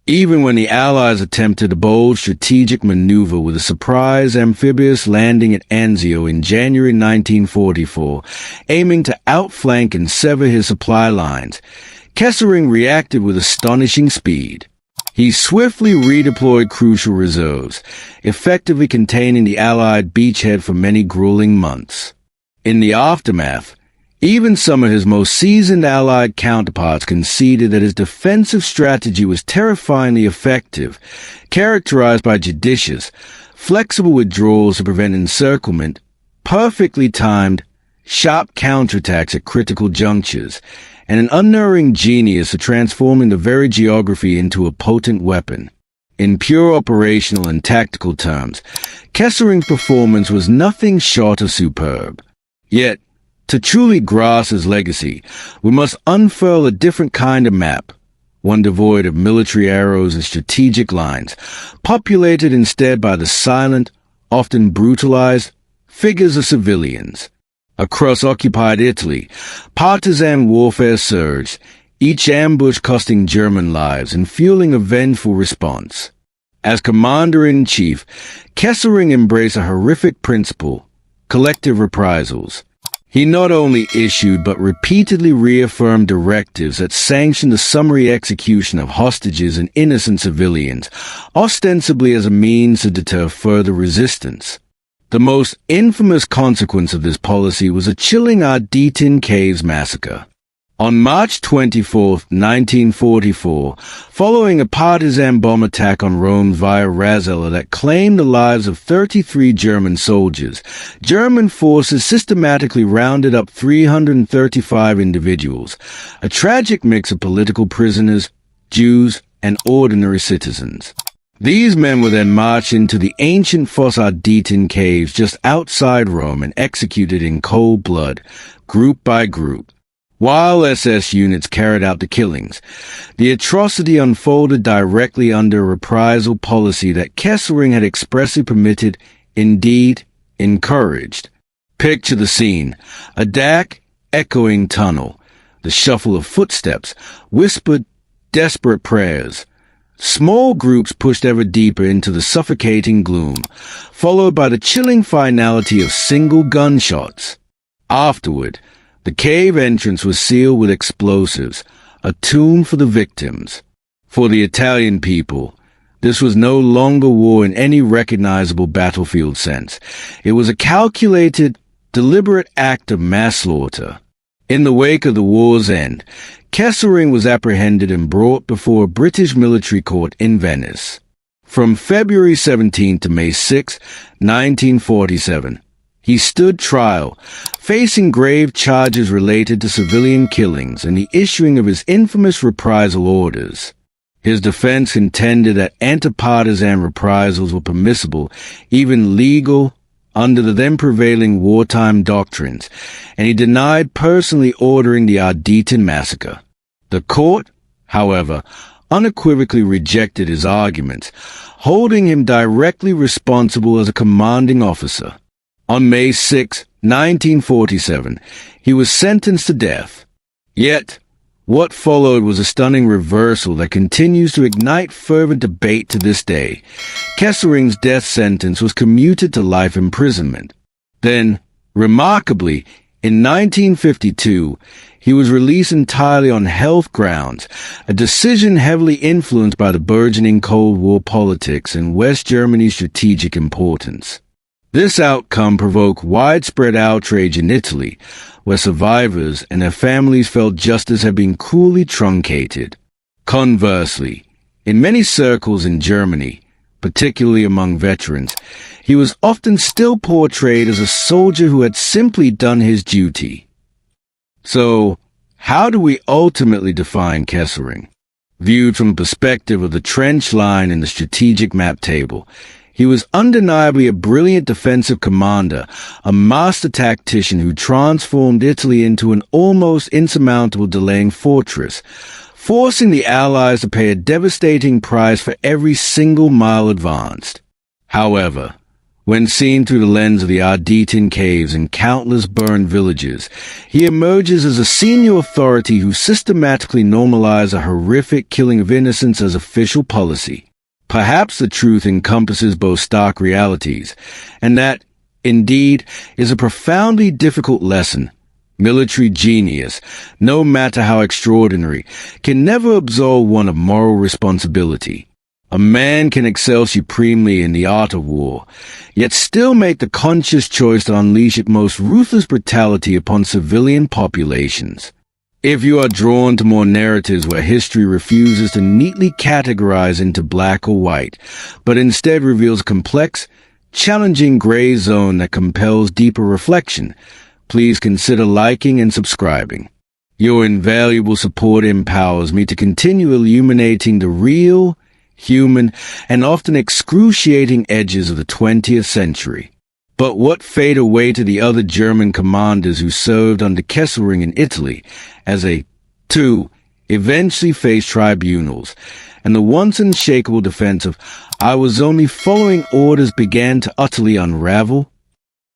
even when the Allies attempted a bold strategic maneuver with a surprise amphibious landing at Anzio in January 1944, aiming to outflank and sever his supply lines. Kesselring reacted with astonishing speed. He swiftly redeployed crucial reserves, effectively containing the Allied beachhead for many grueling months. In the aftermath, even some of his most seasoned Allied counterparts conceded that his defensive strategy was terrifyingly effective, characterized by judicious, flexible withdrawals to prevent encirclement, perfectly timed, sharp counterattacks at critical junctures, and an unerring genius for transforming the very geography into a potent weapon. In pure operational and tactical terms, Kesselring's performance was nothing short of superb. Yet, to truly grasp his legacy, we must unfurl a different kind of map, one devoid of military arrows and strategic lines, populated instead by the silent, often brutalized, figures of civilians. Across occupied Italy, partisan warfare surged, each ambush costing German lives and fueling a vengeful response. As Commander-in-Chief, Kesselring embraced a horrific principle: collective reprisals. He not only issued but repeatedly reaffirmed directives that sanctioned the summary execution of hostages and innocent civilians, ostensibly as a means to deter further resistance. The most infamous consequence of this policy was a chilling Ardeatine Caves massacre. On March 24, 1944, following a partisan bomb attack on Rome via Razzella that claimed the lives of 33 German soldiers, German forces systematically rounded up 335 individuals, a tragic mix of political prisoners, Jews, and ordinary citizens. These men were then marched into the ancient Fosse Ardeatine caves just outside Rome and executed in cold blood, group by group. While SS units carried out the killings, the atrocity unfolded directly under a reprisal policy that Kesselring had expressly permitted, indeed, encouraged. Picture the scene: a dark, echoing tunnel, the shuffle of footsteps, whispered, desperate prayers. Small groups pushed ever deeper into the suffocating gloom, followed by the chilling finality of single gunshots. Afterward, the cave entrance was sealed with explosives, a tomb for the victims. For the Italian people, this was no longer war in any recognizable battlefield sense. It was a calculated, deliberate act of mass slaughter. In the wake of the war's end, Kesselring was apprehended and brought before a British military court in Venice. From February 17 to May 6, 1947, he stood trial, facing grave charges related to civilian killings and the issuing of his infamous reprisal orders. His defense contended that anti-partisan reprisals were permissible, even legal, under the then-prevailing wartime doctrines, and he denied personally ordering the Ardeatine massacre. The court, however, unequivocally rejected his arguments, holding him directly responsible as a commanding officer. On May 6, 1947, he was sentenced to death. Yet, what followed was a stunning reversal that continues to ignite fervent debate to this day. Kesselring's death sentence was commuted to life imprisonment. Then, remarkably, in 1952, he was released entirely on health grounds, a decision heavily influenced by the burgeoning Cold War politics and West Germany's strategic importance. This outcome provoked widespread outrage in Italy, where survivors and their families felt justice had been cruelly truncated. Conversely, in many circles in Germany, particularly among veterans, he was often still portrayed as a soldier who had simply done his duty. So, how do we ultimately define Kesselring? Viewed from the perspective of the trench line in the strategic map table, he was undeniably a brilliant defensive commander, a master tactician who transformed Italy into an almost insurmountable delaying fortress, forcing the Allies to pay a devastating price for every single mile advanced. However, When seen through the lens of the Ardeatine caves and countless burned villages, he emerges as a senior authority who systematically normalized a horrific killing of innocents as official policy. Perhaps the truth encompasses both stark realities, and that, indeed, is a profoundly difficult lesson. Military genius, no matter how extraordinary, can never absolve one of moral responsibility. A man can excel supremely in the art of war, yet still make the conscious choice to unleash its most ruthless brutality upon civilian populations. If you are drawn to more narratives where history refuses to neatly categorize into black or white, but instead reveals a complex, challenging gray zone that compels deeper reflection, please consider liking and subscribing. Your invaluable support empowers me to continue illuminating the real, human, and often excruciating edges of the 20th century. But what fate awaited the other German commanders who served under Kesselring in Italy, as they, too, eventually faced tribunals, and the once unshakable defense of "I was only following orders" began to utterly unravel?